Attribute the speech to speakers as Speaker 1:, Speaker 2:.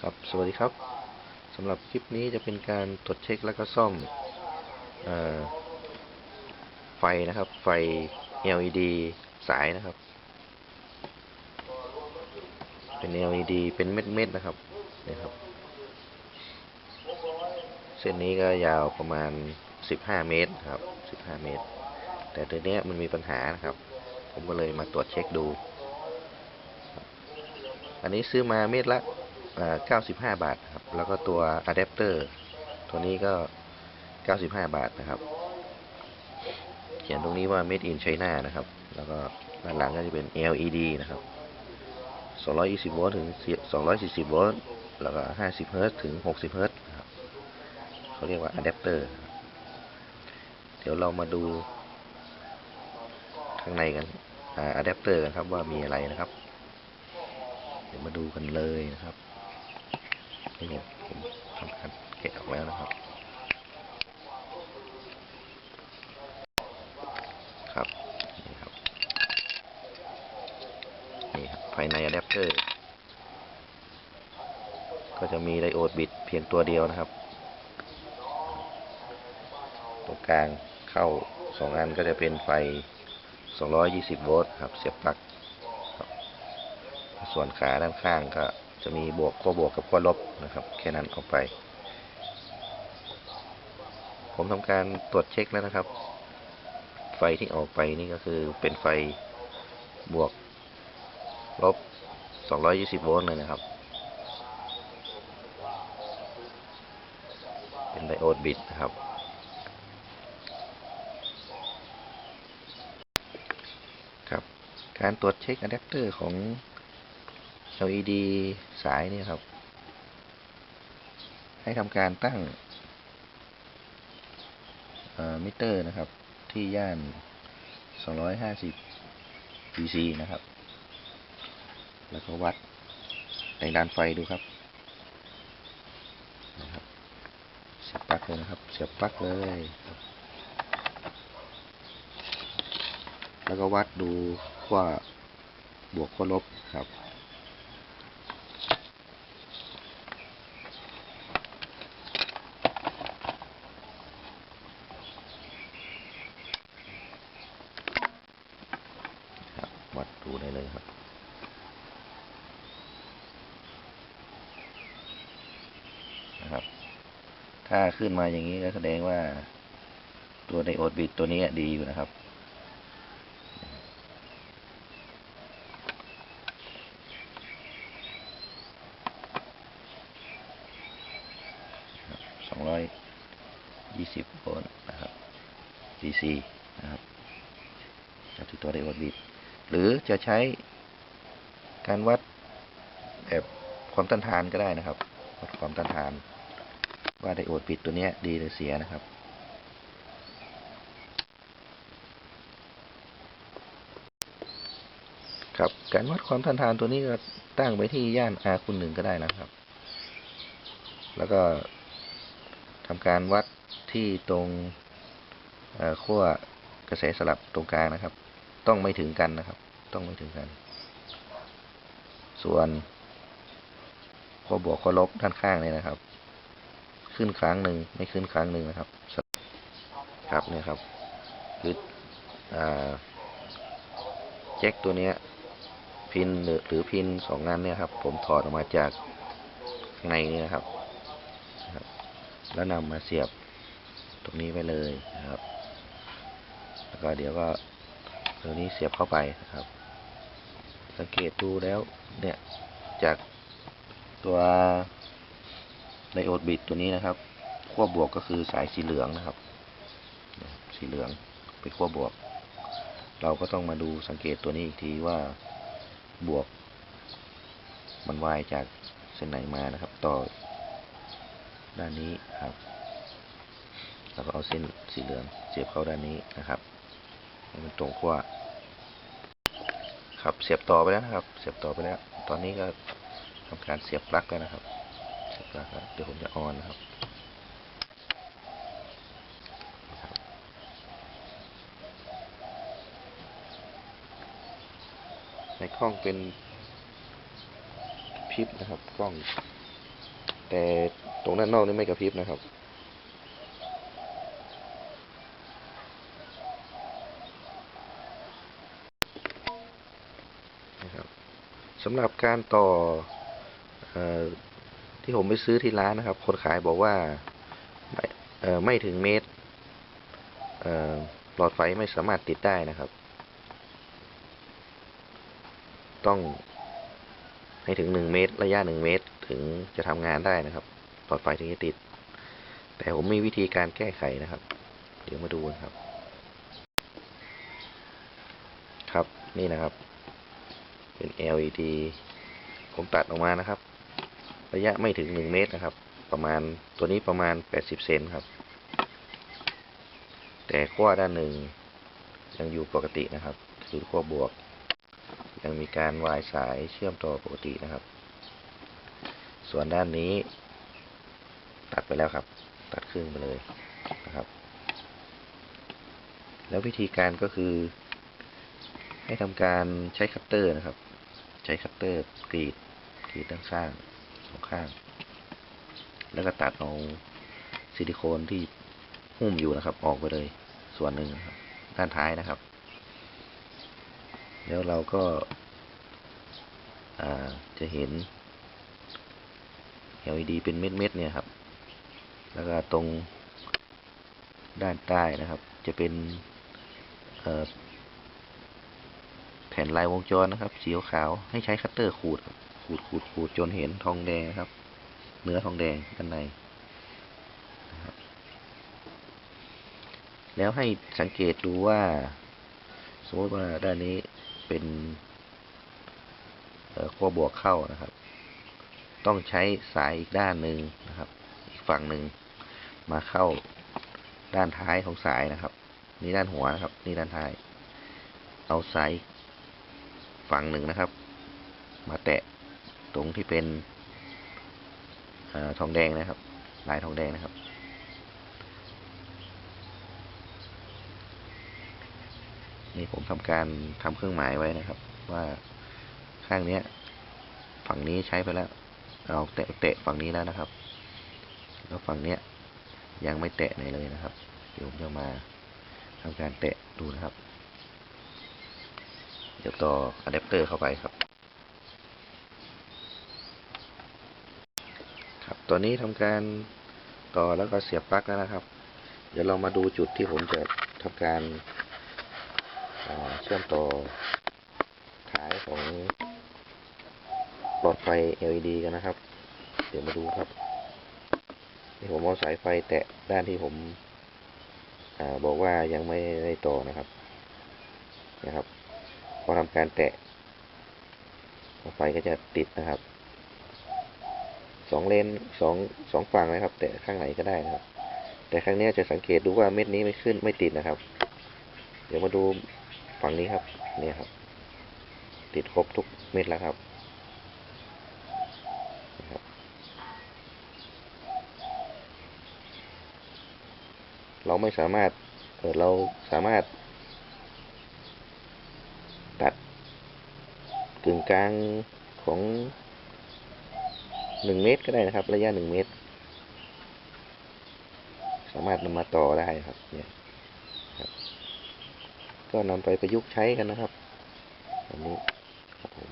Speaker 1: ครับสวัสดีครับสำหรับคลิปนี้จะเป็นการตรวจเช็คแล้วก็ซ่อมไฟนะครับไฟ LED สายนะครับเป็น LED เป็นเม็ดๆนะครับนี่ครับเส้นนี้ก็ยาวประมาณ15เมตรครับ15เมตรแต่ตัวนี้มันมีปัญหานะครับผมก็เลยมาตรวจเช็คดูอันนี้ซื้อมาเม็ดละ95 บาทครับแล้วก็ตัวอะแดปเตอร์ตัวนี้ก็95 บาทนะครับเขียนตรงนี้ว่า Made in China นะครับแล้วก็ด้านหลังก็จะเป็น LED นะครับ220 โวลต์ถึง240 โวลต์แล้วก็50 เฮิรตซ์ถึง60 เฮิรตซ์นะครับเขาเรียกว่าอะแดปเตอร์เดี๋ยวเรามาดูข้างในกันอะแดปเตอร์กันครับว่ามีอะไรนะครับเดี๋ยวมาดูกันเลยนะครับนี่เนี่ยผมทำการแกะออกแล้วนะครับครับนี่ครับนี่ครับภายในอะแดปเตอร์ก็จะมีไดโอดบิดเพียงตัวเดียวนะครับตรงกลางเข้า2 อันก็จะเป็นไฟ220 โวลต์ครับเสียบปลั๊กส่วนขาด้านข้างก็จะมีขั้วบวกกับขั้วลบนะครับแค่นั้นออกไปผมทำการตรวจเช็คแล้วนะครับไฟที่ออกไปนี่ก็คือเป็นไฟบวกลบ220 โวลต์เลยนะครับเป็นไดโอดบิดนะครับครับการตรวจเช็คอะแดปเตอร์ของ LED สายนี่ครับให้ทำการตั้งมิเตอร์นะครับที่ย่าน250 cc นะครับแล้วก็วัดแรงดันไฟดูครับเสียบปลั๊กเลยนะครับเสียบปลั๊กเลยแล้วก็วัดดูขั้วบวกขั้วลบครับวัดดูได้เลยครับนะครับถ้าขึ้นมาอย่างนี้ก็แสดงว่าตัวไดโอดบิดตัวนี้ดีอยู่นะครับ220 โวลต์นะครับ cc นะครับที่ตัวไดโอดบิดหรือจะใช้การวัดแบบความต้านทานก็ได้นะครับวัดความต้านทานว่าไดโอดบิดตัวนี้ดีหรือเสียนะครับครับการวัดความต้านทานตัวนี้ก็ตั้งไปที่ย่าน R/1 ก็ได้นะครับแล้วก็ทำการวัดที่ตรงขั้วกระแสสลับตรงกลางนะครับต้องไม่ถึงกันนะครับต้องไม่ถึงกันส่วนขั้วบวกขั้วลบด้านข้างนี่นะครับขึ้นครั้งหนึ่งไม่ขึ้นครั้งหนึ่งนะครับครับเนี่ยครับคือแจ็คตัวนี้พินหรือพิน2 อันเนี่ยครับผมถอดออกมาจากข้างในนี่นะครับแล้วนำมาเสียบตรงนี้ไปเลยนะครับแล้วก็เดี๋ยวก็ตัวนี้เสียบเข้าไปนะครับสังเกตดูแล้วเนี่ยจากตัวไดโอดบิดตัวนี้นะครับขั้วบวกก็คือสายสีเหลืองนะครับสีเหลืองเป็นขั้วบวกเราก็ต้องมาดูสังเกตตัวนี้อีกทีว่าบวกมันวายจากเส้นไหนมานะครับต่อด้านนี้ครับแล้วก็เอาเส้นสีเหลืองเสียบเข้าด้านนี้นะครับให้มันตรงขั้วครับเสียบต่อไปแล้วนะครับเสียบต่อไปแล้วตอนนี้ก็ทำการเสียบปลั๊กแล้วนะครับเสียบปลั๊กแล้วเดี๋ยวผมจะออนนะครับในกล้องเป็นพริบนะครับกล้อง แต่ตรงด้านนอกนี่ไม่กระพริบนะครับสำหรับการต่อที่ผมไปซื้อที่ร้านนะครับคนขายบอกว่าไม่ถึงเมตรหลอดไฟไม่สามารถติดได้นะครับต้องให้ถึง1 เมตรระยะ1 เมตรถึงจะทำงานได้นะครับหลอดไฟถึงจะติดแต่ผมมีวิธีการแก้ไขนะครับเดี๋ยวมาดูครับครับนี่นะครับเป็น LED ผมตัดออกมานะครับระยะไม่ถึง1 เมตรนะครับประมาณตัวนี้ประมาณ80 เซนครับแต่ขั้วด้านหนึ่งยังอยู่ปกตินะครับคือขั้วบวกยังมีการวายสายเชื่อมต่อปกตินะครับส่วนด้านนี้ตัดไปแล้วครับตัดครึ่งไปเลยนะครับแล้ววิธีการก็คือให้ทำการใช้คัตเตอร์นะครับใช้คัตเตอร์กรีดด้านข้าง2 ข้างแล้วก็ตัดเอาซิลิโคนที่หุ้มอยู่นะครับออกไปเลยส่วนหนึ่งนะครับด้านท้ายนะครับแล้วเราก็จะเห็น LED เป็นเม็ดๆเนี่ยครับแล้วก็ตรงด้านใต้นะครับจะเป็นแผ่นลายวงจรนะครับสีขาวให้ใช้คัตเตอร์ขูดจนเห็นทองแดงครับเนื้อทองแดงด้านในนะครับแล้วให้สังเกตดูว่าสมมติว่าด้านนี้เป็นขั้วบวกเข้านะครับต้องใช้สายอีกด้านหนึ่งนะครับอีกฝั่งหนึ่งมาเข้าด้านท้ายของสายนะครับนี่ด้านหัวนะครับนี่ด้านท้ายเอาสายฝั่งหนึ่งนะครับมาแตะตรงที่เป็นทองแดงนะครับลายทองแดงนะครับนี่ผมทำเครื่องหมายไว้นะครับว่าข้างนี้ฝั่งนี้ใช้ไปแล้วเราแตะฝั่งนี้แล้วนะครับแล้วฝั่งนี้ยังไม่แตะไหนเลยนะครับเดี๋ยวผมจะมาทำการแตะดูนะครับเดี๋ยวต่ออะแดปเตอร์เข้าไปครับตอนนี้ทำการต่อแล้วก็เสียบปลั๊กแล้วนะครับเดี๋ยวเรามาดูจุดที่ผมจะทำการเชื่อมต่อท้ายของหลอดไฟ LED กันนะครับเดี๋ยวมาดูครับนี่ผมเอาสายไฟแตะด้านที่ผมบอกว่ายังไม่ได้ต่อนะครับพอทำการแตะไฟก็จะติดนะครับ2 เลนสองฝั่งนะครับแต่ข้างไหนก็ได้นะครับแต่ครั้งนี้จะสังเกตดูว่าเม็ดนี้ไม่ติดนะครับเดี๋ยวมาดูฝั่งนี้ครับเนี่ยครับติดครบทุกเม็ดแล้วครับเราไม่สามารถเราสามารถตัดกึ่งกลางของ1 เมตรก็ได้นะครับระยะ1 เมตรสามารถนำมาต่อได้ครับเนี่ยก็นำไปประยุกต์ใช้กันนะครับอันนี้ครับผม